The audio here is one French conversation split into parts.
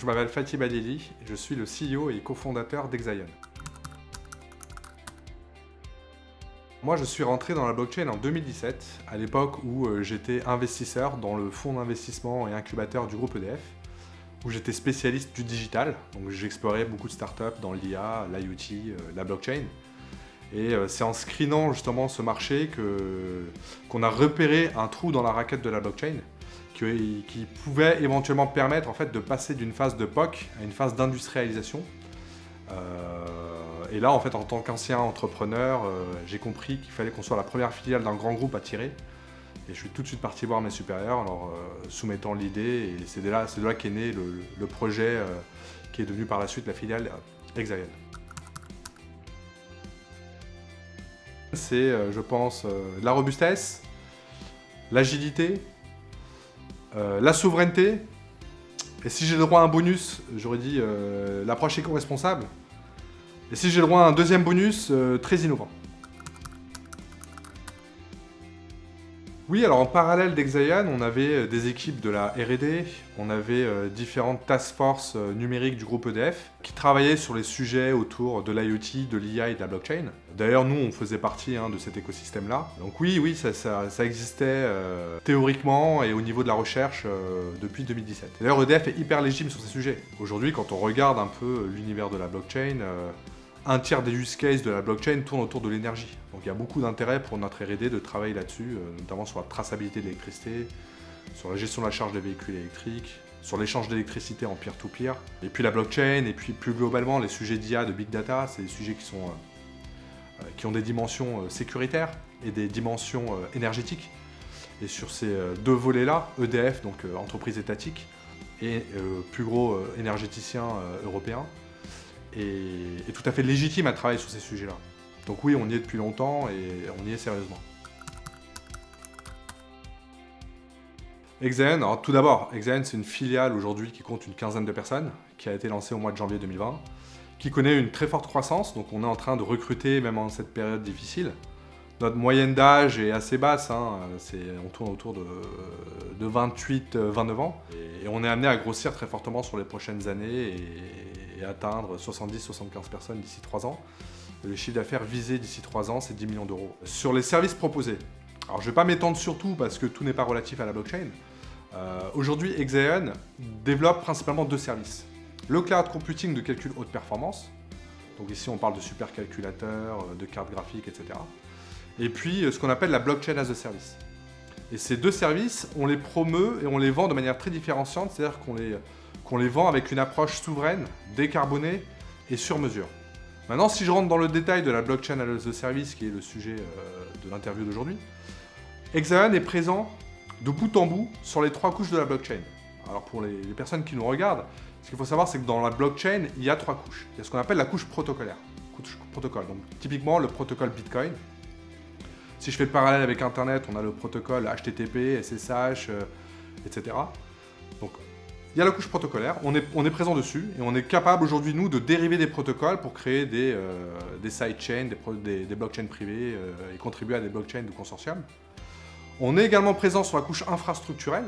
Je m'appelle Fatih Badeli, je suis le CEO et cofondateur d'Exaion. Moi, je suis rentré dans la blockchain en 2017, à l'époque où j'étais investisseur dans le fonds d'investissement et incubateur du groupe EDF, où j'étais spécialiste du digital. Donc j'explorais beaucoup de startups dans l'IA, l'IoT, la blockchain. Et c'est en screenant justement ce marché qu'on a repéré un trou dans la raquette de la blockchain qui pouvait éventuellement permettre en fait, de passer d'une phase de POC à une phase d'industrialisation. Et là, en fait, en tant qu'ancien entrepreneur, j'ai compris qu'il fallait qu'on soit la première filiale d'un grand groupe à tirer. Et je suis tout de suite parti voir mes supérieurs en leur soumettant l'idée. Et c'est de là qu'est né le projet qui est devenu par la suite la filiale Exaion. C'est, je pense, la robustesse, l'agilité, la souveraineté. Et si j'ai le droit à un bonus, j'aurais dit l'approche éco-responsable. Et si j'ai le droit à un deuxième bonus, très innovant. Oui, alors en parallèle d'Exaion, on avait des équipes de la R&D, on avait différentes task forces numériques du groupe EDF qui travaillaient sur les sujets autour de l'IoT, de l'IA et de la blockchain. D'ailleurs, nous, on faisait partie de cet écosystème-là. Donc oui, ça existait théoriquement et au niveau de la recherche depuis 2017. D'ailleurs, EDF est hyper légitime sur ces sujets. Aujourd'hui, quand on regarde un peu l'univers de la blockchain, un tiers des use cases de la blockchain tourne autour de l'énergie. Donc il y a beaucoup d'intérêt pour notre R&D de travailler là-dessus, notamment sur la traçabilité de l'électricité, sur la gestion de la charge des véhicules électriques, sur l'échange d'électricité en peer-to-peer. Et puis la blockchain, et puis plus globalement les sujets d'IA, de big data, c'est des sujets qui ont des dimensions sécuritaires et des dimensions énergétiques. Et sur ces deux volets-là, EDF, donc entreprise étatique, et plus gros énergéticien européen, est tout à fait légitime à travailler sur ces sujets-là. Donc oui, on y est depuis longtemps et on y est sérieusement. Exaion, alors tout d'abord, Exaion c'est une filiale aujourd'hui qui compte une quinzaine de personnes, qui a été lancée au mois de janvier 2020, qui connaît une très forte croissance, donc on est en train de recruter même en cette période difficile. Notre moyenne d'âge est assez basse, on tourne autour de 28-29 ans, et on est amené à grossir très fortement sur les prochaines années et atteindre 70-75 personnes d'ici 3 ans. Le chiffre d'affaires visé d'ici 3 ans, c'est 10 millions d'euros. Sur les services proposés, alors je ne vais pas m'étendre sur tout parce que tout n'est pas relatif à la blockchain. Aujourd'hui, Exaion développe principalement 2 services. Le cloud computing de calcul haute performance, donc ici on parle de supercalculateurs, de cartes graphiques, etc. Et puis ce qu'on appelle la blockchain as a service. Et ces 2 services, on les promeut et on les vend de manière très différenciante, c'est-à-dire qu'on les vend avec une approche souveraine, décarbonée et sur mesure. Maintenant, si je rentre dans le détail de la blockchain as a service, qui est le sujet de l'interview d'aujourd'hui, Exaion est présent de bout en bout sur les 3 couches de la blockchain. Alors pour les personnes qui nous regardent, ce qu'il faut savoir, c'est que dans la blockchain, il y a 3 couches. Il y a ce qu'on appelle la couche protocolaire. Donc typiquement le protocole Bitcoin. Si je fais le parallèle avec Internet, on a le protocole HTTP, SSH, etc. Donc il y a la couche protocolaire, on est présent dessus et on est capable aujourd'hui, nous, de dériver des protocoles pour créer des sidechains, des blockchains privées et contribuer à des blockchains de consortium. On est également présent sur la couche infrastructurelle.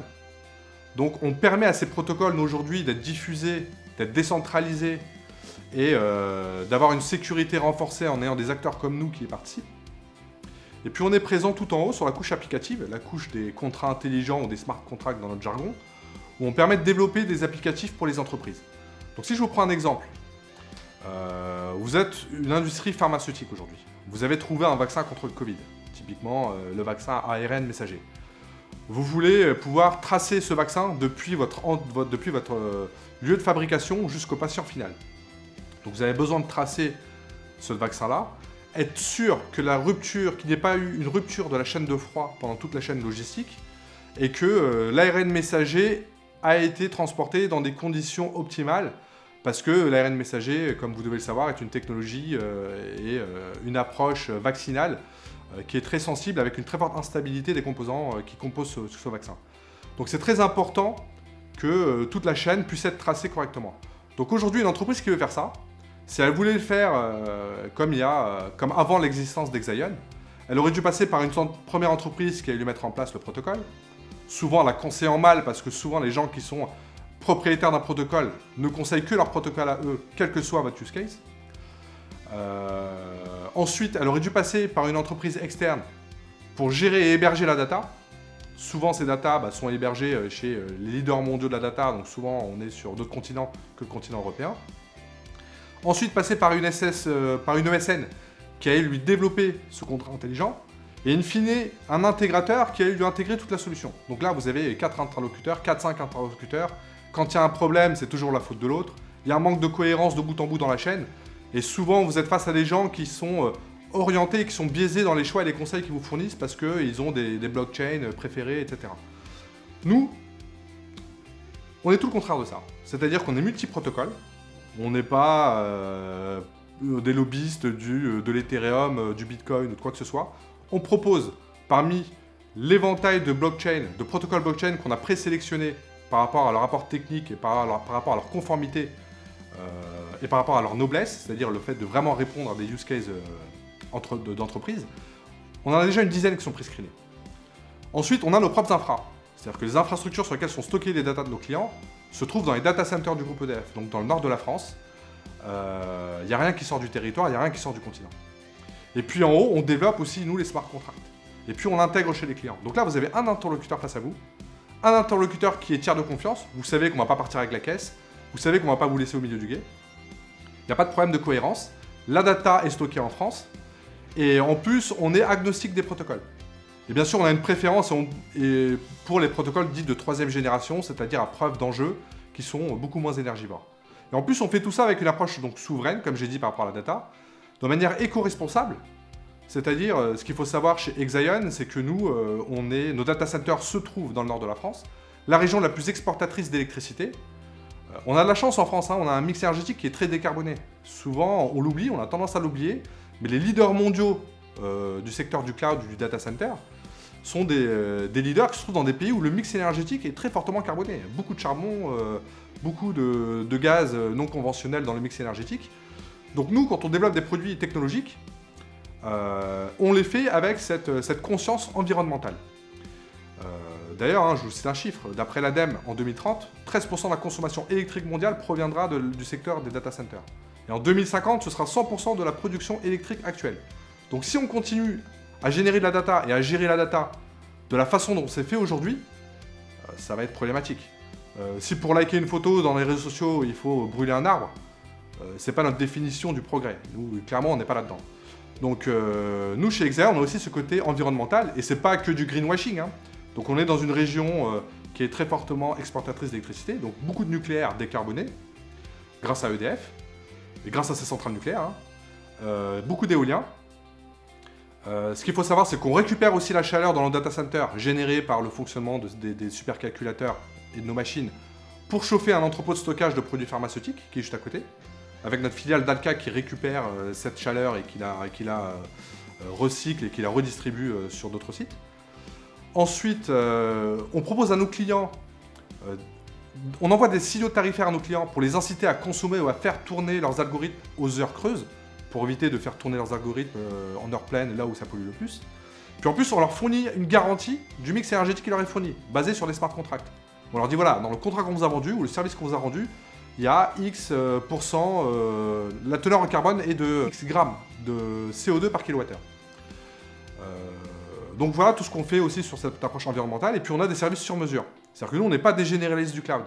Donc on permet à ces protocoles aujourd'hui d'être diffusés, d'être décentralisés et d'avoir une sécurité renforcée en ayant des acteurs comme nous qui y participent. Et puis on est présent tout en haut sur la couche applicative, la couche des contrats intelligents ou des smart contracts dans notre jargon, où on permet de développer des applicatifs pour les entreprises. Donc si je vous prends un exemple, vous êtes une industrie pharmaceutique aujourd'hui. Vous avez trouvé un vaccin contre le Covid, typiquement le vaccin ARN messager. Vous voulez pouvoir tracer ce vaccin depuis votre lieu de fabrication jusqu'au patient final. Donc vous avez besoin de tracer ce vaccin-là, être sûr que qu'il n'y ait pas eu une rupture de la chaîne de froid pendant toute la chaîne logistique et que l'ARN messager a été transporté dans des conditions optimales parce que l'ARN messager, comme vous devez le savoir, est une technologie et une approche vaccinale qui est très sensible avec une très forte instabilité des composants qui composent ce vaccin. Donc c'est très important que toute la chaîne puisse être tracée correctement. Donc aujourd'hui, une entreprise qui veut faire ça, si elle voulait le faire comme avant l'existence d'Exaion, elle aurait dû passer par une première entreprise qui allait lui mettre en place le protocole. Souvent, elle la conseille en mal parce que souvent, les gens qui sont propriétaires d'un protocole ne conseillent que leur protocole à eux, quel que soit votre use case. Ensuite, elle aurait dû passer par une entreprise externe pour gérer et héberger la data. Souvent, ces data sont hébergées chez les leaders mondiaux de la data, donc souvent on est sur d'autres continents que le continent européen. Ensuite, passer par une ESN qui a lui développé ce contrat intelligent. Et in fine, un intégrateur qui a lui intégrer toute la solution. Donc là, vous avez 4 interlocuteurs, 4-5 interlocuteurs. Quand il y a un problème, c'est toujours la faute de l'autre. Il y a un manque de cohérence de bout en bout dans la chaîne. Et souvent, vous êtes face à des gens qui sont orientés, qui sont biaisés dans les choix et les conseils qu'ils vous fournissent parce qu'ils ont des blockchains préférés, etc. Nous, on est tout le contraire de ça. C'est-à-dire qu'on est multi-protocole. On n'est pas des lobbyistes de l'Ethereum, du Bitcoin ou de quoi que ce soit. On propose, parmi l'éventail de blockchain, de protocoles blockchain qu'on a présélectionnés par rapport à leur rapport technique et par rapport à leur conformité et par rapport à leur noblesse, c'est-à-dire le fait de vraiment répondre à des use cases d'entreprise, on en a déjà une dizaine qui sont prescreenés. Ensuite, on a nos propres infras. C'est-à-dire que les infrastructures sur lesquelles sont stockées les datas de nos clients se trouvent dans les data centers du groupe EDF, donc dans le nord de la France. Il n'y a rien qui sort du territoire, il n'y a rien qui sort du continent. Et puis en haut, on développe aussi, nous, les smart contracts. Et puis on l'intègre chez les clients. Donc là, vous avez un interlocuteur face à vous, un interlocuteur qui est tiers de confiance. Vous savez qu'on ne va pas partir avec la caisse, vous savez qu'on ne va pas vous laisser au milieu du gué. Il n'y a pas de problème de cohérence. La data est stockée en France. Et en plus, on est agnostique des protocoles. Et bien sûr, on a une préférence pour les protocoles dits de 3e génération, c'est-à-dire à preuve d'enjeux, qui sont beaucoup moins énergivores. Et en plus, on fait tout ça avec une approche donc souveraine, comme j'ai dit par rapport à la data, de manière éco-responsable. C'est-à-dire, ce qu'il faut savoir chez Exaion, c'est que nous, nos data centers se trouvent dans le nord de la France, la région la plus exportatrice d'électricité. On a de la chance en France, on a un mix énergétique qui est très décarboné. Souvent, on l'oublie, on a tendance à l'oublier, mais les leaders mondiaux du secteur du cloud, du data center, sont des leaders qui se trouvent dans des pays où le mix énergétique est très fortement carboné. Beaucoup de charbon, beaucoup de gaz non conventionnels dans le mix énergétique. Donc nous, quand on développe des produits technologiques, on les fait avec cette conscience environnementale. D'ailleurs, je vous cite un chiffre, d'après l'ADEME, en 2030, 13% de la consommation électrique mondiale proviendra du secteur des data centers. Et en 2050, ce sera 100% de la production électrique actuelle. Donc si on continue à générer de la data et à gérer la data de la façon dont c'est fait aujourd'hui, ça va être problématique. Si pour liker une photo dans les réseaux sociaux, il faut brûler un arbre, c'est pas notre définition du progrès. Nous, clairement, on n'est pas là-dedans. Donc, nous, chez Exaion, on a aussi ce côté environnemental, et c'est pas que du greenwashing. Donc, on est dans une région qui est très fortement exportatrice d'électricité, donc beaucoup de nucléaire décarboné, grâce à EDF, et grâce à ses centrales nucléaires, beaucoup d'éolien. Ce qu'il faut savoir, c'est qu'on récupère aussi la chaleur dans nos data centers générée par le fonctionnement des supercalculateurs et de nos machines pour chauffer un entrepôt de stockage de produits pharmaceutiques qui est juste à côté, avec notre filiale Dalca qui récupère cette chaleur et qui la recycle et qui la redistribue sur d'autres sites. Ensuite, on propose à nos clients, on envoie des signaux tarifaires à nos clients pour les inciter à consommer ou à faire tourner leurs algorithmes aux heures creuses, pour éviter de faire tourner leurs algorithmes en heure pleine, là où ça pollue le plus. Puis en plus, on leur fournit une garantie du mix énergétique qui leur est fourni, basée sur les smart contracts. On leur dit voilà, dans le contrat qu'on vous a vendu, ou le service qu'on vous a rendu, il y a X %, la teneur en carbone est de X grammes de CO2 par kilowattheure. Donc voilà tout ce qu'on fait aussi sur cette approche environnementale. Et puis on a des services sur mesure. C'est-à-dire que nous, on n'est pas des généralistes du cloud.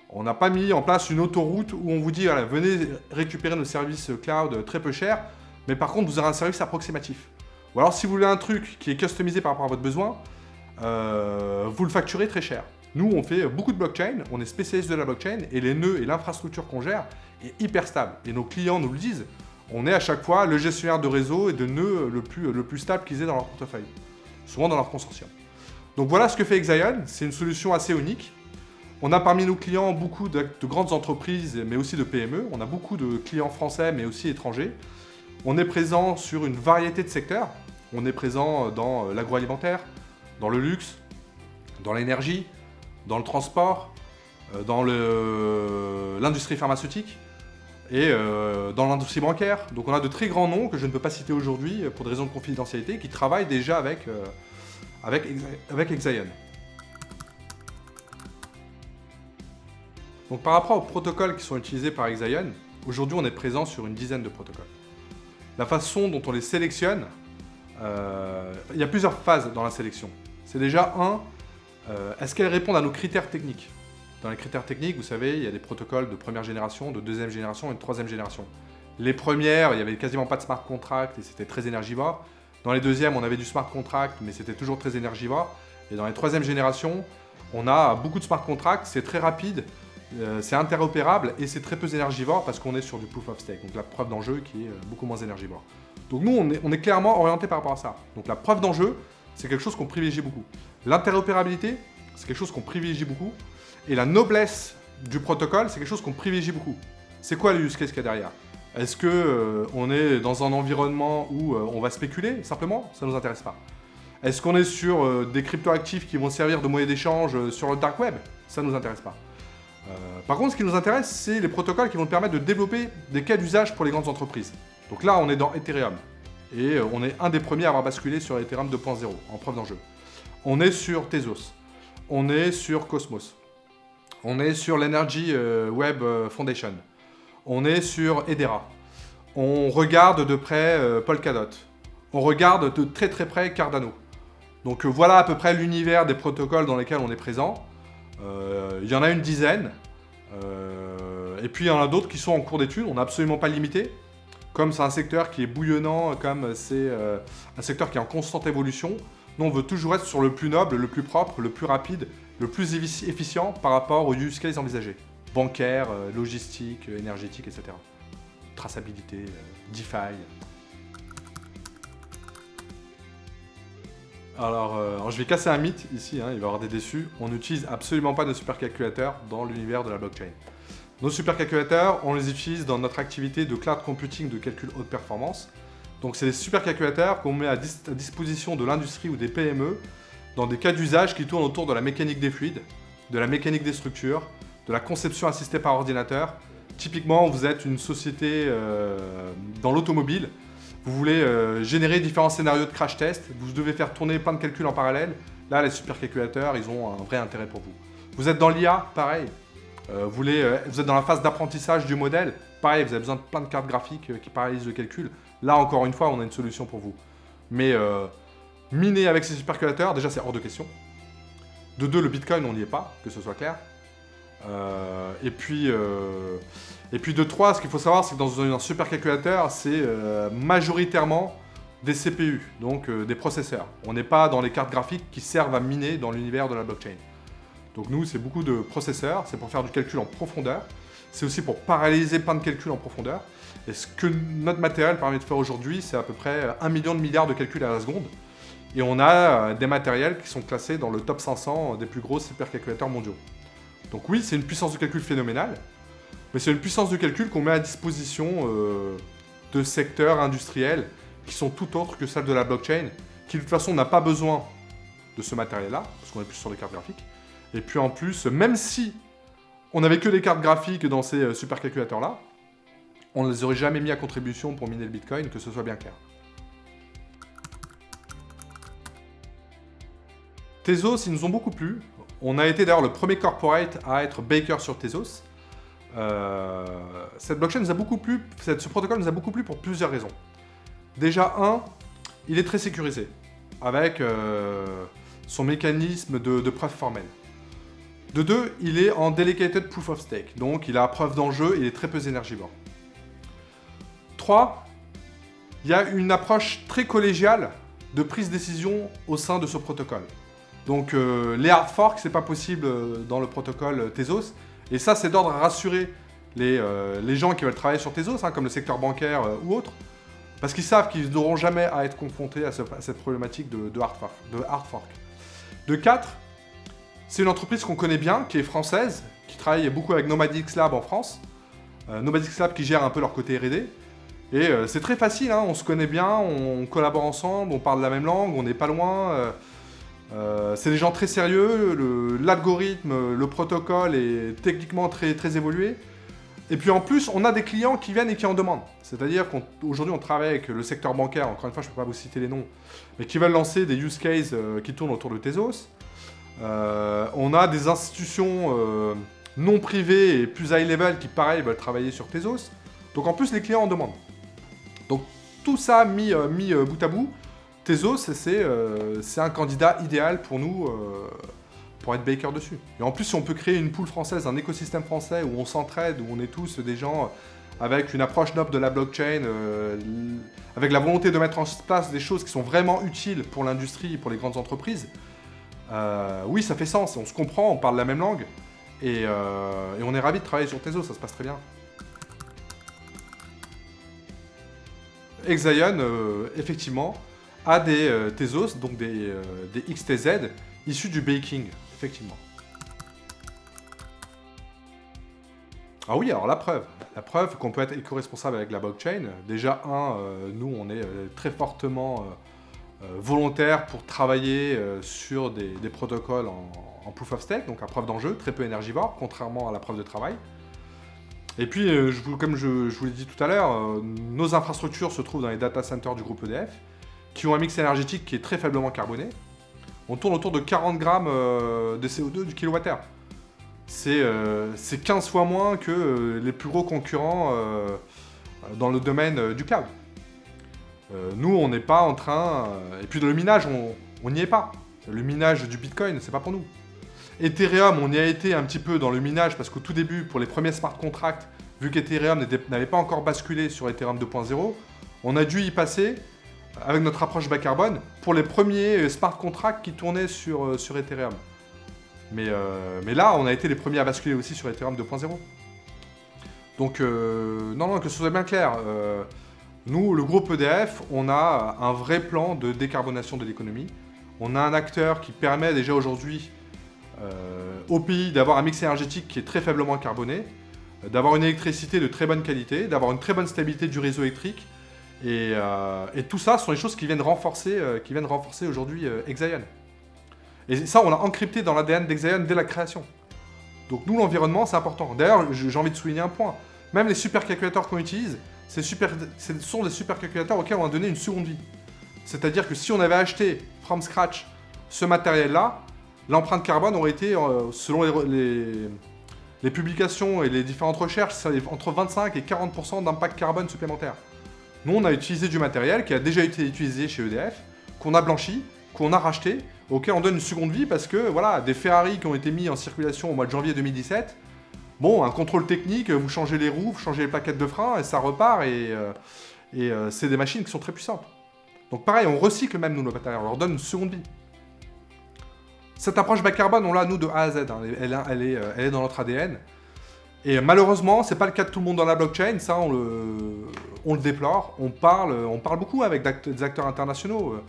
On n'a pas mis en place une autoroute où on vous dit voilà, venez récupérer nos services cloud très peu chers, mais par contre vous aurez un service approximatif. Ou alors si vous voulez un truc qui est customisé par rapport à votre besoin, vous le facturez très cher. Nous, on fait beaucoup de blockchain, on est spécialiste de la blockchain, et les nœuds et l'infrastructure qu'on gère est hyper stable. Et nos clients nous le disent, on est à chaque fois le gestionnaire de réseau et de nœuds le plus stable qu'ils aient dans leur portefeuille, souvent dans leur consortium. Donc voilà ce que fait Exaion, c'est une solution assez unique. On a parmi nos clients beaucoup de grandes entreprises, mais aussi de PME. On a beaucoup de clients français, mais aussi étrangers. On est présent sur une variété de secteurs. On est présent dans l'agroalimentaire, dans le luxe, dans l'énergie, dans le transport, dans l'industrie pharmaceutique et dans l'industrie bancaire. Donc on a de très grands noms que je ne peux pas citer aujourd'hui pour des raisons de confidentialité qui travaillent déjà avec Exaion. Donc par rapport aux protocoles qui sont utilisés par Exion, aujourd'hui on est présent sur une dizaine de protocoles. La façon dont on les sélectionne, il y a plusieurs phases dans la sélection. C'est déjà est-ce qu'elles répondent à nos critères techniques? Dans les critères techniques, vous savez, il y a des protocoles de première génération, de deuxième génération et de troisième génération. Les premières, il n'y avait quasiment pas de smart contract et c'était très énergivore. Dans les deuxièmes, on avait du smart contract, mais c'était toujours très énergivore. Et dans les troisième générations, on a beaucoup de smart contracts, c'est très rapide, c'est interopérable et c'est très peu énergivore parce qu'on est sur du proof of stake, donc la preuve d'enjeu qui est beaucoup moins énergivore. Donc nous, on est clairement orienté par rapport à ça. Donc la preuve d'enjeu, c'est quelque chose qu'on privilégie beaucoup. L'interopérabilité, c'est quelque chose qu'on privilégie beaucoup. Et la noblesse du protocole, c'est quelque chose qu'on privilégie beaucoup. C'est quoi le use case qu'il y a derrière? Est-ce qu'on est dans un environnement où on va spéculer, simplement? Ça ne nous intéresse pas. Est-ce qu'on est sur des cryptoactifs qui vont servir de monnaie d'échange sur le dark web? Ça ne nous intéresse pas. Par contre, ce qui nous intéresse, c'est les protocoles qui vont permettre de développer des cas d'usage pour les grandes entreprises. Donc là, on est dans Ethereum. Et on est un des premiers à avoir basculé sur Ethereum 2.0, en preuve d'enjeu. On est sur Tezos. On est sur Cosmos. On est sur l'Energy Web Foundation. On est sur Hedera. On regarde de près Polkadot. On regarde de très très près Cardano. Donc voilà à peu près l'univers des protocoles dans lesquels on est présent. Il y en a une dizaine. Et puis il y en a d'autres qui sont en cours d'étude. On n'est absolument pas limité. Comme c'est un secteur qui est bouillonnant, comme c'est un secteur qui est en constante évolution, nous on veut toujours être sur le plus noble, le plus propre, le plus rapide, le plus efficient par rapport aux use cases envisagés. Bancaire, logistique, énergétique, etc. Traçabilité, DeFi. Alors, je vais casser un mythe ici, il va y avoir des déçus. On n'utilise absolument pas de supercalculateurs dans l'univers de la blockchain. Nos supercalculateurs, on les utilise dans notre activité de cloud computing de calcul haute performance. Donc c'est des supercalculateurs qu'on met à disposition de l'industrie ou des PME dans des cas d'usage qui tournent autour de la mécanique des fluides, de la mécanique des structures, de la conception assistée par ordinateur. Typiquement, vous êtes une société dans l'automobile, vous voulez générer différents scénarios de crash test, vous devez faire tourner plein de calculs en parallèle. Là, les supercalculateurs, ils ont un vrai intérêt pour vous. Vous êtes dans l'IA, pareil. Vous êtes dans la phase d'apprentissage du modèle, pareil, vous avez besoin de plein de cartes graphiques qui paralysent le calcul. Là, encore une fois, on a une solution pour vous. Mais miner avec ces supercalculateurs, déjà, c'est hors de question. De deux, le Bitcoin, on n'y est pas, que ce soit clair. Et puis de trois, ce qu'il faut savoir, c'est que dans un supercalculateur, c'est majoritairement des CPU, donc des processeurs. On n'est pas dans les cartes graphiques qui servent à miner dans l'univers de la blockchain. Donc nous, c'est beaucoup de processeurs, c'est pour faire du calcul en profondeur. C'est aussi pour paralyser plein de calculs en profondeur. Et ce que notre matériel permet de faire aujourd'hui, c'est à peu près 1 million de milliards de calculs à la seconde. Et on a des matériels qui sont classés dans le top 500 des plus gros supercalculateurs mondiaux. Donc oui, c'est une puissance de calcul phénoménale, mais c'est une puissance de calcul qu'on met à disposition de secteurs industriels qui sont tout autres que celle de la blockchain, qui de toute façon n'a pas besoin de ce matériel-là, parce qu'on est plus sur des cartes graphiques. Et puis en plus, même si on n'avait que des cartes graphiques dans ces supercalculateurs-là, on ne les aurait jamais mis à contribution pour miner le Bitcoin, que ce soit bien clair. Tezos, ils nous ont beaucoup plu. On a été d'ailleurs le premier corporate à être baker sur Tezos. Cette blockchain nous a beaucoup plu, ce protocole nous a beaucoup plu pour plusieurs raisons. Déjà, il est très sécurisé, avec son mécanisme de preuve formelle. De deux, il est en delegated proof of stake, donc il a preuve d'enjeu, il est très peu énergivore. 3, il y a une approche très collégiale de prise de décision au sein de ce protocole. Donc les hard forks, c'est pas possible dans le protocole Tezos, et ça c'est d'ordre à rassurer les gens qui veulent travailler sur Tezos, comme le secteur bancaire ou autre, parce qu'ils savent qu'ils n'auront jamais à être confrontés à cette problématique de hard fork. De 4, c'est une entreprise qu'on connaît bien, qui est française, qui travaille beaucoup avec Nomadix Lab en France. Nomadix Lab qui gère un peu leur côté R&D. Et c'est très facile, on se connaît bien, on collabore ensemble, on parle la même langue, on n'est pas loin. C'est des gens très sérieux, l'algorithme, le protocole est techniquement très, très évolué. Et puis en plus, on a des clients qui viennent et qui en demandent. C'est-à-dire qu'aujourd'hui, on travaille avec le secteur bancaire, encore une fois, je ne peux pas vous citer les noms, mais qui veulent lancer des use cases qui tournent autour de Tezos. On a des institutions non privés et plus high level qui, pareil, veulent travailler sur Tezos. Donc en plus, les clients en demandent. Donc tout ça mis bout à bout, Tezos, c'est un candidat idéal pour nous pour être baker dessus. Et en plus, si on peut créer une pool française, un écosystème français où on s'entraide, où on est tous des gens avec une approche noble de la blockchain, avec la volonté de mettre en place des choses qui sont vraiment utiles pour l'industrie et pour les grandes entreprises, oui, ça fait sens. On se comprend, on parle la même langue. Et on est ravis de travailler sur Tezos, ça se passe très bien. Exaion, effectivement, a des Tezos, donc des XTZ, issus du baking, effectivement. Ah oui, alors la preuve qu'on peut être éco-responsable avec la blockchain, déjà, nous, on est très fortement volontaires pour travailler sur des protocoles en proof of stake, donc à preuve d'enjeu, très peu énergivore, contrairement à la preuve de travail. Et puis, comme je vous l'ai dit tout à l'heure, nos infrastructures se trouvent dans les data centers du groupe EDF, qui ont un mix énergétique qui est très faiblement carboné. On tourne autour de 40 grammes de CO2 du kilowattheure. C'est 15 fois moins que les plus gros concurrents dans le domaine du cloud. Nous, on n'est pas en train... et puis le minage, on n'y est pas. Le minage du Bitcoin, c'est pas pour nous. Ethereum, on y a été un petit peu dans le minage parce qu'au tout début, pour les premiers smart contracts, vu qu'Ethereum n'avait pas encore basculé sur Ethereum 2.0, on a dû y passer avec notre approche bas carbone pour les premiers smart contracts qui tournaient sur Ethereum. Mais là, on a été les premiers à basculer aussi sur Ethereum 2.0. Donc, non, que ce soit bien clair. Nous, le groupe EDF, on a un vrai plan de décarbonation de l'économie. On a un acteur qui permet déjà aujourd'hui au pays d'avoir un mix énergétique qui est très faiblement carboné, d'avoir une électricité de très bonne qualité, d'avoir une très bonne stabilité du réseau électrique. Et tout ça sont les choses qui viennent renforcer aujourd'hui Exaion. Et ça, on l'a encrypté dans l'ADN d'Exaion dès la création. Donc nous, l'environnement, c'est important. D'ailleurs, j'ai envie de souligner un point. Même les supercalculateurs qu'on utilise, ce sont des supercalculateurs auxquels on a donné une seconde vie. C'est-à-dire que si on avait acheté, from scratch, ce matériel-là, l'empreinte carbone aurait été, selon les publications et les différentes recherches, entre 25 et 40% d'impact carbone supplémentaire. Nous, on a utilisé du matériel qui a déjà été utilisé chez EDF, qu'on a blanchi, qu'on a racheté, auquel on donne une seconde vie parce que, voilà, des Ferrari qui ont été mis en circulation au mois de janvier 2017, bon, un contrôle technique, vous changez les roues, vous changez les plaquettes de frein et ça repart et c'est des machines qui sont très puissantes. Donc pareil, on recycle même nous nos matériels, on leur donne une seconde vie. Cette approche bas carbone, on l'a nous de A à Z, hein. Elle est dans notre ADN. Et malheureusement, c'est pas le cas de tout le monde dans la blockchain, ça on le déplore. On parle beaucoup avec des acteurs internationaux.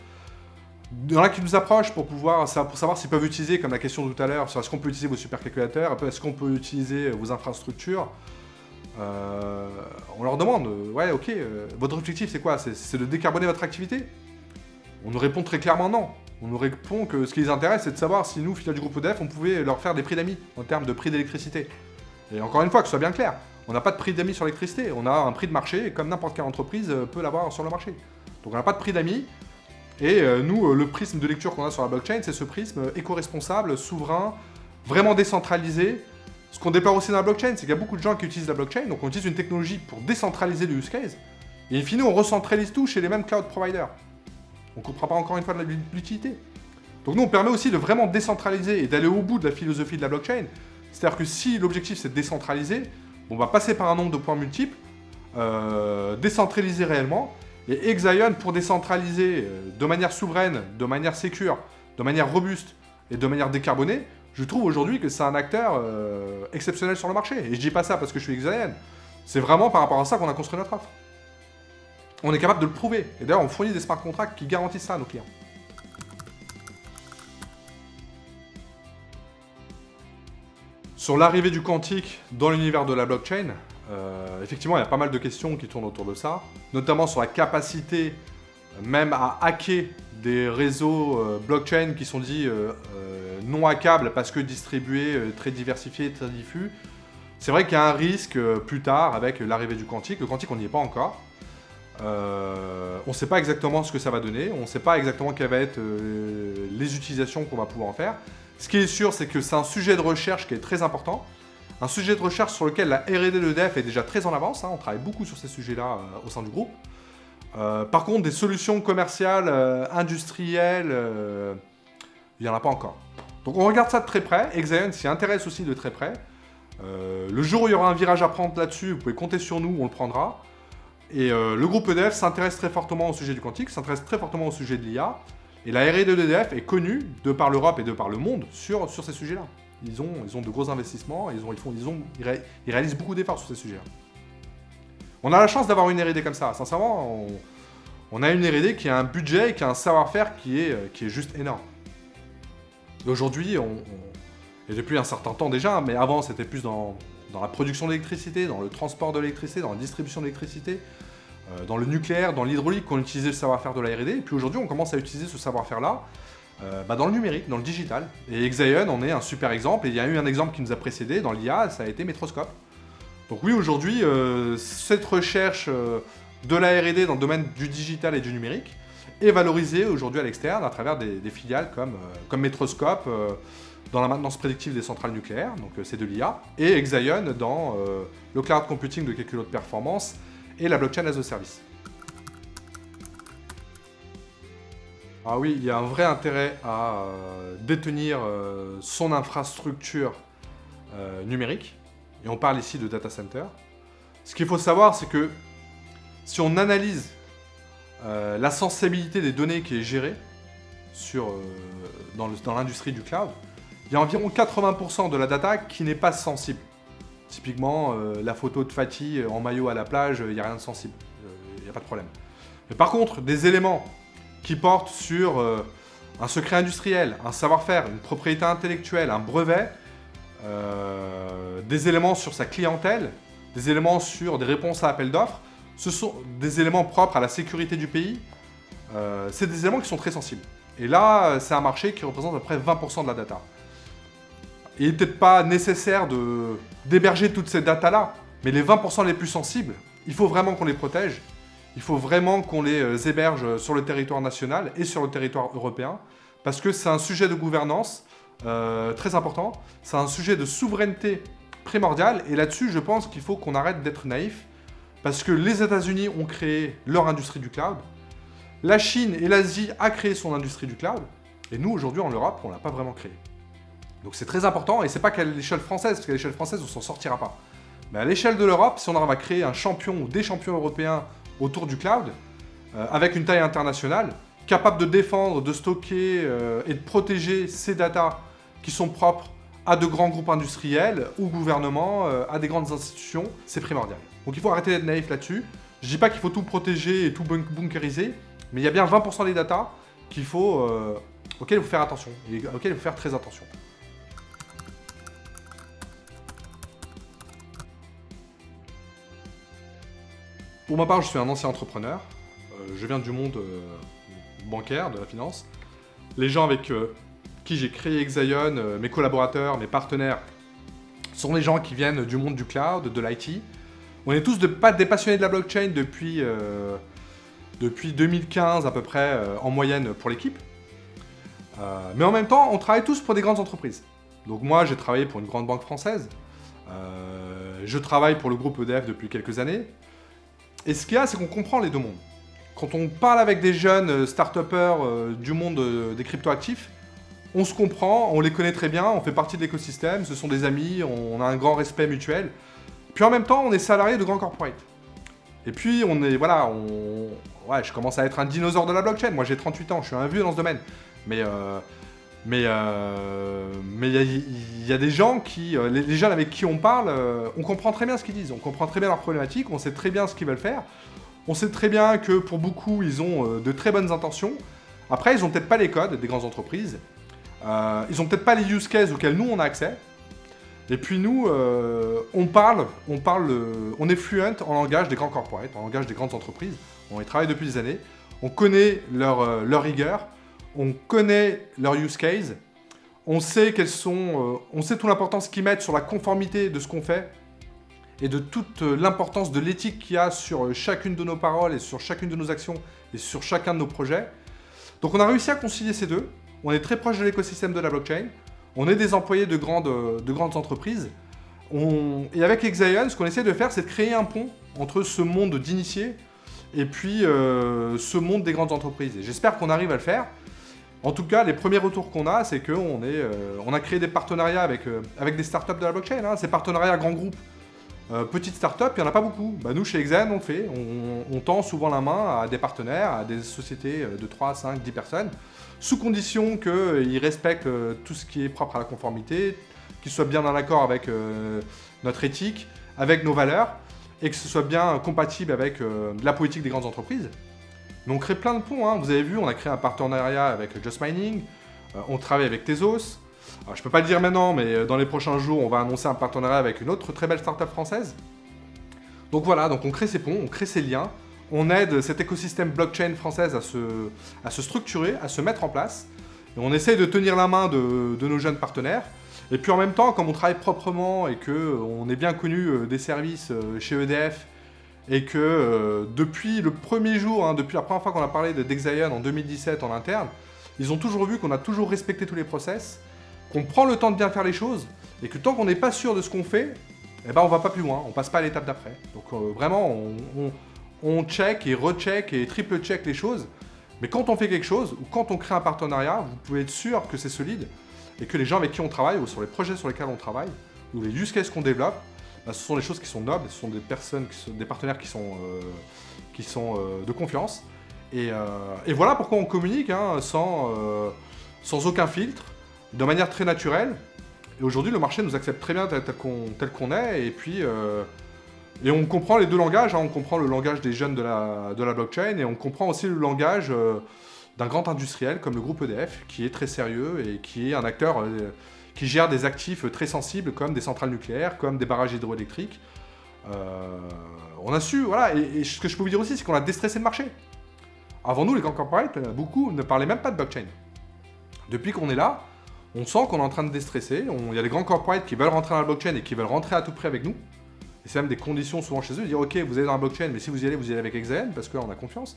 Il y en a qui nous approchent pour savoir s'ils peuvent utiliser, comme la question de tout à l'heure, sur est-ce qu'on peut utiliser vos supercalculateurs, est-ce qu'on peut utiliser vos infrastructures. On leur demande, ouais, ok, votre objectif c'est quoi? C'est de décarboner votre activité? On nous répond très clairement non. On nous répond que ce qui les intéresse, c'est de savoir si nous, filiale du groupe EDF, on pouvait leur faire des prix d'amis en termes de prix d'électricité. Et encore une fois, que ce soit bien clair, on n'a pas de prix d'amis sur l'électricité, on a un prix de marché, comme n'importe quelle entreprise peut l'avoir sur le marché. Donc on n'a pas de prix d'amis, et nous, le prisme de lecture qu'on a sur la blockchain, c'est ce prisme éco-responsable, souverain, vraiment décentralisé. Ce qu'on déplore aussi dans la blockchain, c'est qu'il y a beaucoup de gens qui utilisent la blockchain, donc on utilise une technologie pour décentraliser le use case, et in fine, on recentralise tout chez les mêmes cloud providers. On ne comprend pas encore une fois de l'utilité. Donc nous, on permet aussi de vraiment décentraliser et d'aller au bout de la philosophie de la blockchain. C'est-à-dire que si l'objectif c'est de décentraliser, on va passer par un nombre de points multiples, décentraliser réellement, et Exaion pour décentraliser de manière souveraine, de manière sécure, de manière robuste et de manière décarbonée, je trouve aujourd'hui que c'est un acteur exceptionnel sur le marché. Et je dis pas ça parce que je suis Exaion, c'est vraiment par rapport à ça qu'on a construit notre offre. On est capable de le prouver. Et d'ailleurs, on fournit des smart contracts qui garantissent ça à nos clients. Sur l'arrivée du quantique dans l'univers de la blockchain, effectivement, il y a pas mal de questions qui tournent autour de ça, notamment sur la capacité même à hacker des réseaux blockchain qui sont dits non hackables parce que distribués, très diversifiés, très diffus. C'est vrai qu'il y a un risque plus tard avec l'arrivée du quantique. Le quantique, on n'y est pas encore. On ne sait pas exactement ce que ça va donner, on ne sait pas exactement quelles vont être les utilisations qu'on va pouvoir en faire. Ce qui est sûr, c'est que c'est un sujet de recherche qui est très important. Un sujet de recherche sur lequel la R&D d'EDF est déjà très en avance, hein, on travaille beaucoup sur ces sujets-là au sein du groupe. Par contre, des solutions commerciales, industrielles, il n'y en a pas encore. Donc on regarde ça de très près, Exaion s'y intéresse aussi de très près. Le jour où il y aura un virage à prendre là-dessus, vous pouvez compter sur nous, on le prendra. Et le groupe EDF s'intéresse très fortement au sujet du quantique, s'intéresse très fortement au sujet de l'IA. Et la R&D d'EDF est connue, de par l'Europe et de par le monde, sur ces sujets-là. Ils ont de gros investissements, ils réalisent beaucoup d'efforts sur ces sujets-là. On a la chance d'avoir une R&D comme ça. Sincèrement, on a une R&D qui a un budget et qui a un savoir-faire qui est juste énorme. Aujourd'hui, et depuis un certain temps déjà, mais avant c'était plus dans la production d'électricité, dans le transport de l'électricité, dans la distribution d'électricité, dans le nucléaire, dans l'hydraulique, qu'on utilisait le savoir-faire de la R&D. Et puis aujourd'hui, on commence à utiliser ce savoir-faire-là dans le numérique, dans le digital. Et Exaion en est un super exemple. Et il y a eu un exemple qui nous a précédé dans l'IA, ça a été Metroscope. Donc oui, aujourd'hui, cette recherche de la R&D dans le domaine du digital et du numérique est valorisée aujourd'hui à l'externe à travers des filiales comme Metroscope dans la maintenance prédictive des centrales nucléaires, donc c'est de l'IA, et Exaion dans le cloud computing de calcul haute performance et la blockchain as a service. Ah oui, il y a un vrai intérêt à détenir son infrastructure numérique, et on parle ici de data center. Ce qu'il faut savoir, c'est que si on analyse la sensibilité des données qui est gérée dans l'industrie du cloud, il y a environ 80% de la data qui n'est pas sensible. Typiquement, la photo de Fatih en maillot à la plage, il n'y a rien de sensible, il n'y a pas de problème. Mais par contre, des éléments qui portent sur un secret industriel, un savoir-faire, une propriété intellectuelle, un brevet, des éléments sur sa clientèle, des éléments sur des réponses à appel d'offres, ce sont des éléments propres à la sécurité du pays, c'est des éléments qui sont très sensibles. Et là, c'est un marché qui représente à peu près 20% de la data. Il n'est peut-être pas nécessaire d'héberger toutes ces datas-là, mais les 20% les plus sensibles, il faut vraiment qu'on les protège, il faut vraiment qu'on les héberge sur le territoire national et sur le territoire européen, parce que c'est un sujet de gouvernance très important, c'est un sujet de souveraineté primordial, et là-dessus, je pense qu'il faut qu'on arrête d'être naïf, parce que les États-Unis ont créé leur industrie du cloud, la Chine et l'Asie ont créé son industrie du cloud, et nous, aujourd'hui, en Europe, on ne l'a pas vraiment créé. Donc c'est très important, et c'est pas qu'à l'échelle française, parce qu'à l'échelle française, on s'en sortira pas. Mais à l'échelle de l'Europe, si on arrive à créer un champion ou des champions européens autour du cloud, avec une taille internationale, capable de défendre, de stocker et de protéger ces datas qui sont propres à de grands groupes industriels ou gouvernements, à des grandes institutions, c'est primordial. Donc il faut arrêter d'être naïf là-dessus. Je dis pas qu'il faut tout protéger et tout bunkeriser, mais il y a bien 20% des datas auxquelles il faut faire attention, et auxquelles il faut faire très attention. Pour ma part, je suis un ancien entrepreneur. Je viens du monde bancaire, de la finance. Les gens avec qui j'ai créé Exaion, mes collaborateurs, mes partenaires, sont les gens qui viennent du monde du cloud, de l'IT. On est tous des passionnés de la blockchain depuis 2015 à peu près, en moyenne pour l'équipe. Mais en même temps, on travaille tous pour des grandes entreprises. Donc moi, j'ai travaillé pour une grande banque française. Je travaille pour le groupe EDF depuis quelques années. Et ce qu'il y a, c'est qu'on comprend les deux mondes. Quand on parle avec des jeunes start-upers du monde des cryptoactifs, on se comprend, on les connaît très bien, on fait partie de l'écosystème, ce sont des amis, on a un grand respect mutuel. Puis en même temps, on est salarié de grands corporates. Et puis, je commence à être un dinosaure de la blockchain. Moi, j'ai 38 ans, je suis un vieux dans ce domaine. Mais il y a des gens les jeunes avec qui on parle, on comprend très bien ce qu'ils disent, on comprend très bien leurs problématiques, on sait très bien ce qu'ils veulent faire. On sait très bien que pour beaucoup, ils ont de très bonnes intentions. Après, ils n'ont peut-être pas les codes des grandes entreprises. Ils n'ont peut-être pas les use cases auxquels nous, on a accès. Et puis nous, on est fluent en langage des grands corporates, en langage des grandes entreprises. On y travaille depuis des années. On connaît leur rigueur. On connaît leur use case, on sait toute l'importance qu'ils mettent sur la conformité de ce qu'on fait et de toute l'importance de l'éthique qu'il y a sur chacune de nos paroles et sur chacune de nos actions et sur chacun de nos projets. Donc on a réussi à concilier ces deux, on est très proche de l'écosystème de la blockchain, on est des employés de grandes entreprises, Et avec Exaion, ce qu'on essaie de faire, c'est de créer un pont entre ce monde d'initiés et puis ce monde des grandes entreprises. Et j'espère qu'on arrive à le faire. En tout cas, les premiers retours qu'on a, c'est qu'on on a créé des partenariats avec des startups de la blockchain. Hein. Ces partenariats grands groupes, petites startups, il n'y en a pas beaucoup. Bah, nous, chez Exaion, on le fait. On tend souvent la main à des partenaires, à des sociétés de 3, 5, 10 personnes, sous condition qu'ils respectent tout ce qui est propre à la conformité, qu'ils soient bien en accord avec notre éthique, avec nos valeurs, et que ce soit bien compatible avec la politique des grandes entreprises. Mais on crée plein de ponts, hein. Vous avez vu, on a créé un partenariat avec Just Mining, on travaille avec Tezos. Alors, je peux pas le dire maintenant, mais dans les prochains jours, on va annoncer un partenariat avec une autre très belle startup française. Donc voilà, donc on crée ces ponts, on crée ces liens, on aide cet écosystème blockchain française à se structurer, à se mettre en place, et on essaye de tenir la main de nos jeunes partenaires. Et puis en même temps, comme on travaille proprement et qu'on est bien connu des services chez EDF, et que depuis le premier jour, hein, depuis la première fois qu'on a parlé d'Exaion en 2017 en interne, ils ont toujours vu qu'on a toujours respecté tous les process, qu'on prend le temps de bien faire les choses, et que tant qu'on n'est pas sûr de ce qu'on fait, eh ben on va pas plus loin, on passe pas à l'étape d'après. Donc vraiment, on check et recheck et triple check les choses, mais quand on fait quelque chose, ou quand on crée un partenariat, vous pouvez être sûr que c'est solide, et que les gens avec qui on travaille, ou sur les projets sur lesquels on travaille, ou les use cases qu'on développe, bah, ce sont des choses qui sont nobles, ce sont des personnes, des partenaires qui sont de confiance. Et voilà pourquoi on communique hein, sans aucun filtre, de manière très naturelle. Et aujourd'hui, le marché nous accepte très bien tel qu'on est, et puis et on comprend les deux langages. Hein, on comprend le langage des jeunes de la blockchain, et on comprend aussi le langage d'un grand industriel comme le groupe EDF, qui est très sérieux et qui est un acteur qui gère des actifs très sensibles comme des centrales nucléaires, comme des barrages hydroélectriques. On a su, voilà, et ce que je peux vous dire aussi, c'est qu'on a déstressé le marché. Avant nous, les grands corporates, beaucoup ne parlaient même pas de blockchain. Depuis qu'on est là, on sent qu'on est en train de déstresser. Il y a des grands corporates qui veulent rentrer dans la blockchain et qui veulent rentrer à tout prix avec nous. Et c'est même des conditions souvent chez eux, de dire ok, vous allez dans la blockchain, mais si vous y allez avec Exaion, parce qu'on a confiance.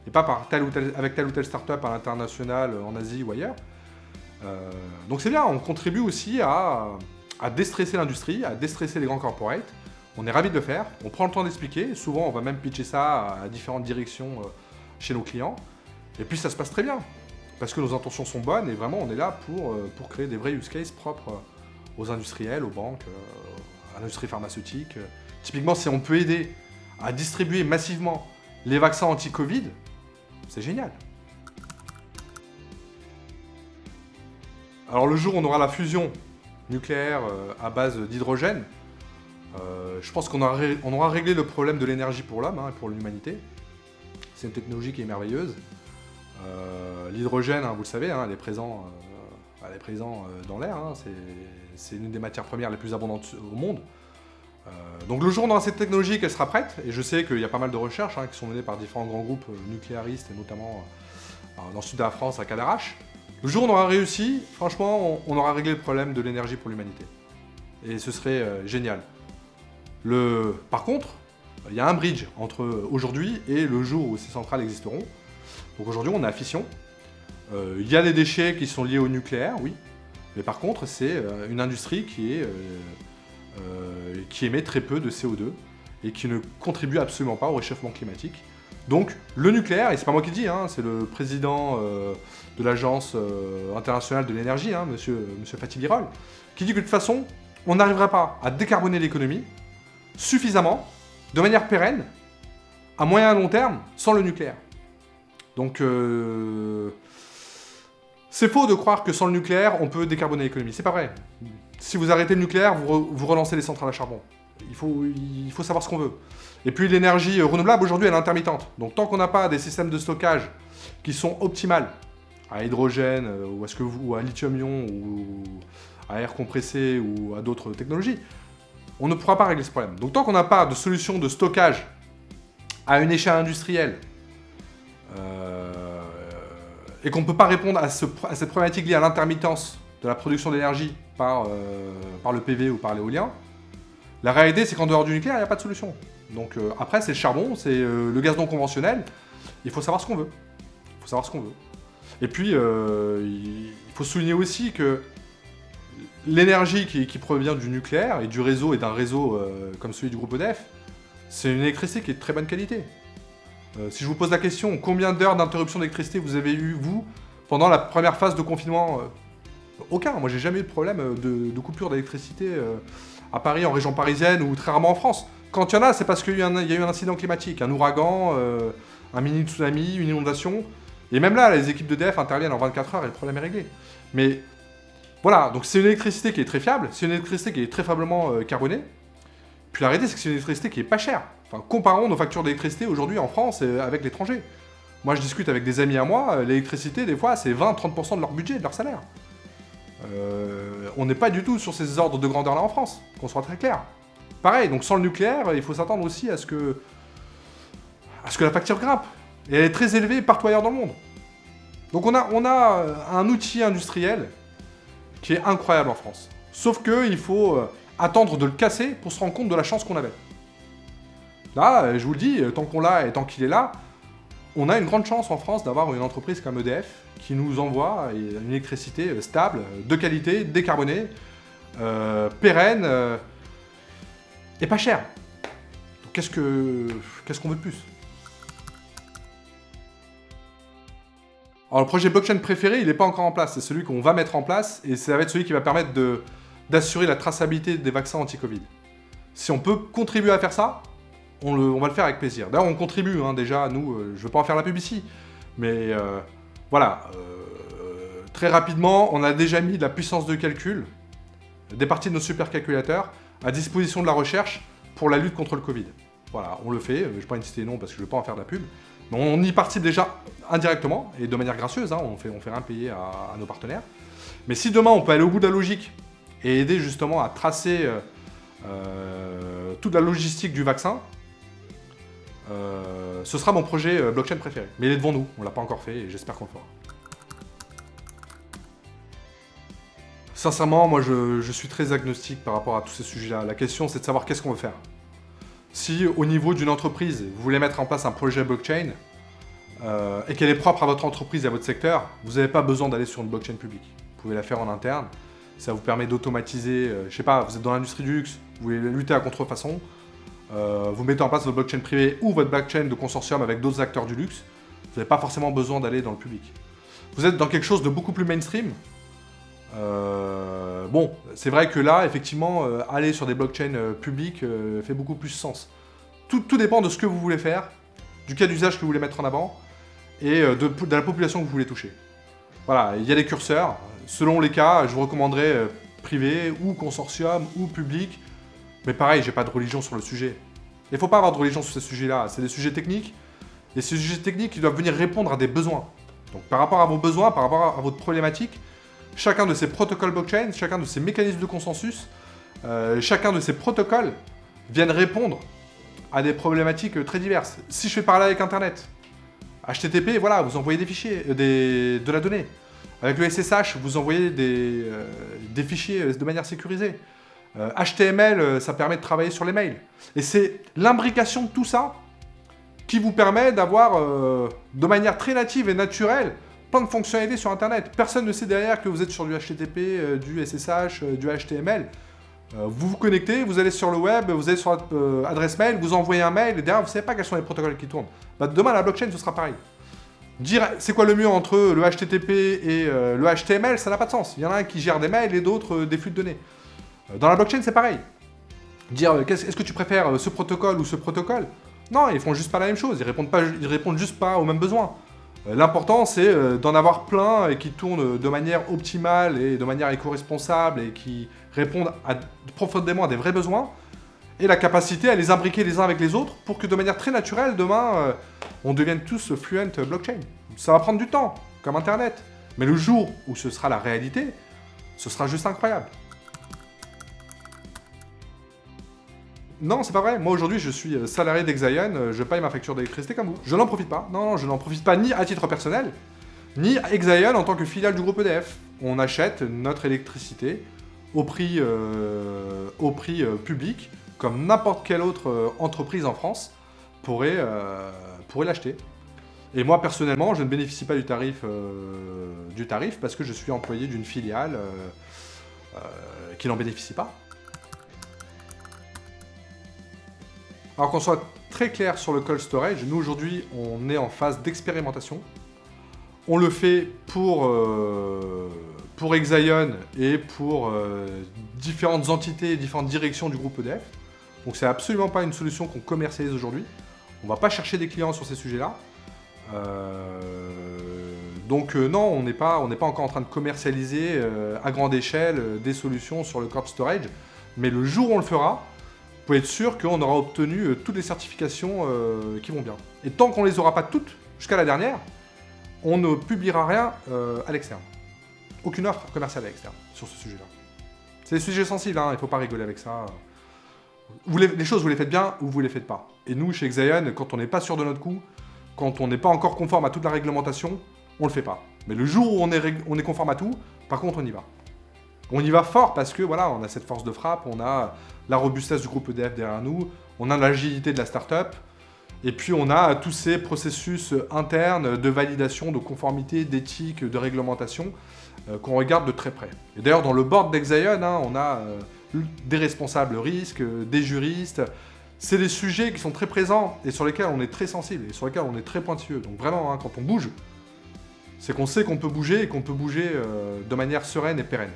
Et pas avec telle ou telle startup à l'international, en Asie ou ailleurs. Donc c'est bien, on contribue aussi à déstresser l'industrie, à déstresser les grands corporates. On est ravis de le faire, on prend le temps d'expliquer. Souvent, on va même pitcher ça à différentes directions chez nos clients. Et puis ça se passe très bien, parce que nos intentions sont bonnes et vraiment on est là pour créer des vrais use cases propres aux industriels, aux banques, à l'industrie pharmaceutique. Typiquement, si on peut aider à distribuer massivement les vaccins anti-Covid, c'est génial. Alors le jour où on aura la fusion nucléaire à base d'hydrogène, je pense qu'on aura réglé le problème de l'énergie pour l'homme hein, et pour l'humanité. C'est une technologie qui est merveilleuse. L'hydrogène, hein, vous le savez, hein, elle est présente dans l'air. Hein, c'est l'une des matières premières les plus abondantes au monde. Donc le jour où on aura cette technologie, qu'elle sera prête, et je sais qu'il y a pas mal de recherches hein, qui sont menées par différents grands groupes nucléaristes, et notamment dans le sud de la France, à Cadarache. Le jour où on aura réussi, franchement, on aura réglé le problème de l'énergie pour l'humanité. Et ce serait génial. Par contre, il y a un bridge entre aujourd'hui et le jour où ces centrales existeront. Donc aujourd'hui, on est à fission. Il y a des déchets qui sont liés au nucléaire, oui. Mais par contre, c'est une industrie qui émet très peu de CO2 et qui ne contribue absolument pas au réchauffement climatique. Donc le nucléaire, et c'est pas moi qui le dis, hein, c'est le président de l'Agence internationale de l'énergie, hein, monsieur Fatih Birol, qui dit que de toute façon, on n'arrivera pas à décarboner l'économie suffisamment, de manière pérenne, à moyen et long terme, sans le nucléaire. Donc c'est faux de croire que sans le nucléaire, on peut décarboner l'économie. C'est pas vrai. Si vous arrêtez le nucléaire, vous relancez les centrales à charbon. Il faut savoir ce qu'on veut. Et puis l'énergie renouvelable, aujourd'hui, elle est intermittente. Donc tant qu'on n'a pas des systèmes de stockage qui sont optimales, à hydrogène, ou à lithium-ion, ou à air compressé, ou à d'autres technologies, on ne pourra pas régler ce problème. Donc tant qu'on n'a pas de solution de stockage à une échelle industrielle, et qu'on ne peut pas répondre à cette problématique liée à l'intermittence de la production d'énergie par le PV ou par l'éolien, la réalité c'est qu'en dehors du nucléaire, il n'y a pas de solution. Donc après, c'est le charbon, c'est le gaz non conventionnel. Il faut savoir ce qu'on veut. Et puis, il faut souligner aussi que l'énergie qui provient du nucléaire et du réseau et d'un réseau comme celui du groupe EDF, c'est une électricité qui est de très bonne qualité. Si je vous pose la question, combien d'heures d'interruption d'électricité vous avez eu, vous, pendant la première phase de confinement? Aucun. Moi, j'ai jamais eu de problème de coupure d'électricité à Paris, en région parisienne ou très rarement en France. Quand il y en a, c'est parce qu'il y a eu un incident climatique, un ouragan, un mini tsunami, une inondation. Et même là, les équipes d'EDF interviennent en 24 heures et le problème est réglé. Mais voilà, donc c'est une électricité qui est très fiable, c'est une électricité qui est très faiblement carbonée. Puis la réalité, c'est que c'est une électricité qui est pas chère. Enfin, comparons nos factures d'électricité aujourd'hui en France avec l'étranger. Moi, je discute avec des amis à moi, l'électricité, des fois, c'est 20-30% de leur budget, de leur salaire. On n'est pas du tout sur ces ordres de grandeur-là en France, qu'on soit très clair. Pareil, donc sans le nucléaire, il faut s'attendre aussi à ce que la facture grimpe. Et elle est très élevée partout ailleurs dans le monde. Donc on a un outil industriel qui est incroyable en France. Sauf qu'il faut attendre de le casser pour se rendre compte de la chance qu'on avait. Là, je vous le dis, tant qu'on l'a et tant qu'il est là, on a une grande chance en France d'avoir une entreprise comme EDF qui nous envoie une électricité stable, de qualité, décarbonée, pérenne et pas chère. Donc qu'est-ce qu'on veut de plus? Alors le projet blockchain préféré, il n'est pas encore en place. C'est celui qu'on va mettre en place et ça va être celui qui va permettre d'assurer la traçabilité des vaccins anti-Covid. Si on peut contribuer à faire ça, on va le faire avec plaisir. D'ailleurs, on contribue déjà, nous, je ne veux pas en faire la pub ici, mais voilà, très rapidement, on a déjà mis de la puissance de calcul, des parties de nos supercalculateurs, à disposition de la recherche pour la lutte contre le Covid. Voilà, on le fait, je ne vais pas citer les noms parce que je ne veux pas en faire de la pub, mais on y participe déjà indirectement et de manière gracieuse, on fait rien payer à nos partenaires. Mais si demain on peut aller au bout de la logique et aider justement à tracer toute la logistique du vaccin, ce sera mon projet blockchain préféré. Mais il est devant nous, on ne l'a pas encore fait et j'espère qu'on le fera. Sincèrement, moi je suis très agnostique par rapport à tous ces sujets-là. La question c'est de savoir qu'est-ce qu'on veut faire. Si au niveau d'une entreprise, vous voulez mettre en place un projet blockchain et qu'elle est propre à votre entreprise et à votre secteur, vous n'avez pas besoin d'aller sur une blockchain publique. Vous pouvez la faire en interne, ça vous permet d'automatiser, je sais pas, vous êtes dans l'industrie du luxe, vous voulez lutter à contrefaçon, vous mettez en place votre blockchain privée ou votre blockchain de consortium avec d'autres acteurs du luxe, vous n'avez pas forcément besoin d'aller dans le public. Vous êtes dans quelque chose de beaucoup plus mainstream. Bon, c'est vrai que là, effectivement, aller sur des blockchains publiques fait beaucoup plus sens. Tout dépend de ce que vous voulez faire, du cas d'usage que vous voulez mettre en avant, et de la population que vous voulez toucher. Voilà, il y a des curseurs. Selon les cas, je vous recommanderais privé, ou consortium, ou public. Mais pareil, j'ai pas de religion sur le sujet. Il faut pas avoir de religion sur ces sujets-là. C'est des sujets techniques, et ces sujets techniques, ils doivent venir répondre à des besoins. Donc par rapport à vos besoins, par rapport à votre problématique, chacun de ces protocoles blockchain, chacun de ces mécanismes de consensus, chacun de ces protocoles viennent répondre à des problématiques très diverses. Si je fais parler avec Internet, HTTP, voilà, vous envoyez des fichiers, de la donnée. Avec le SSH, vous envoyez des fichiers de manière sécurisée. HTML, ça permet de travailler sur les mails. Et c'est l'imbrication de tout ça qui vous permet d'avoir, de manière très native et naturelle, plein de fonctionnalités sur Internet. Personne ne sait derrière que vous êtes sur du HTTP, du SSH, du HTML. Vous vous connectez, vous allez sur le web, vous allez sur votre adresse mail, vous envoyez un mail, et derrière, vous ne savez pas quels sont les protocoles qui tournent. Bah, demain, la blockchain, ce sera pareil. Dire c'est quoi le mieux entre le HTTP et le HTML, ça n'a pas de sens. Il y en a un qui gère des mails et d'autres des flux de données. Dans la blockchain, c'est pareil. Dire est-ce que tu préfères ce protocole ou ce protocole? Non, ils font juste pas la même chose, ils répondent juste pas aux mêmes besoins. L'important, c'est d'en avoir plein et qui tournent de manière optimale et de manière éco-responsable et qui répondent profondément à des vrais besoins et la capacité à les imbriquer les uns avec les autres pour que de manière très naturelle, demain, on devienne tous fluent blockchain. Ça va prendre du temps, comme Internet. Mais le jour où ce sera la réalité, ce sera juste incroyable. Non, c'est pas vrai. Moi, aujourd'hui, je suis salarié d'Exaion, je paye ma facture d'électricité comme vous. Je n'en profite pas. Non, je n'en profite pas ni à titre personnel, ni à Exaion en tant que filiale du groupe EDF. On achète notre électricité au prix public, comme n'importe quelle autre entreprise en France pourrait l'acheter. Et moi, personnellement, je ne bénéficie pas du tarif parce que je suis employé d'une filiale qui n'en bénéficient pas. Alors qu'on soit très clair sur le cold storage, nous aujourd'hui on est en phase d'expérimentation. On le fait pour Exaion et pour différentes entités, différentes directions du groupe EDF. Donc c'est absolument pas une solution qu'on commercialise aujourd'hui. On va pas chercher des clients sur ces sujets-là. Non, on n'est pas encore en train de commercialiser à grande échelle des solutions sur le cold storage. Mais le jour où on le fera, vous pouvez être sûr qu'on aura obtenu toutes les certifications qui vont bien. Et tant qu'on les aura pas toutes, jusqu'à la dernière, on ne publiera rien à l'externe. Aucune offre commerciale à l'externe sur ce sujet-là. C'est des sujets sensibles, hein, il ne faut pas rigoler avec ça. Les choses, vous les faites bien ou vous les faites pas. Et nous, chez Exaion, quand on n'est pas sûr de notre coup, quand on n'est pas encore conforme à toute la réglementation, on le fait pas. Mais le jour où on est conforme à tout, par contre, on y va. On y va fort parce que voilà, on a cette force de frappe, on a la robustesse du groupe EDF derrière nous, on a l'agilité de la start-up, et puis on a tous ces processus internes de validation, de conformité, d'éthique, de réglementation qu'on regarde de très près. Et d'ailleurs, dans le board d'Exaion, on a des responsables risques, des juristes. C'est des sujets qui sont très présents et sur lesquels on est très sensible et sur lesquels on est très pointilleux. Donc vraiment, quand on bouge, c'est qu'on sait qu'on peut bouger et qu'on peut bouger de manière sereine et pérenne.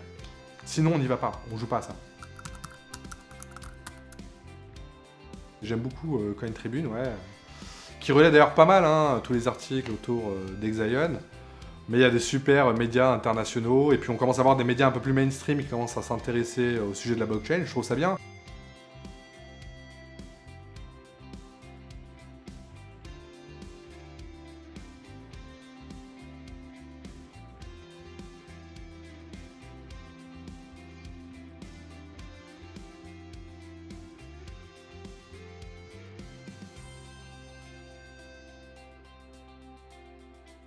Sinon, on n'y va pas, on joue pas à ça. J'aime beaucoup Coin Tribune, ouais. Qui relaie d'ailleurs pas mal tous les articles autour d'Exaion. Mais il y a des super médias internationaux, et puis on commence à avoir des médias un peu plus mainstream qui commencent à s'intéresser au sujet de la blockchain, je trouve ça bien.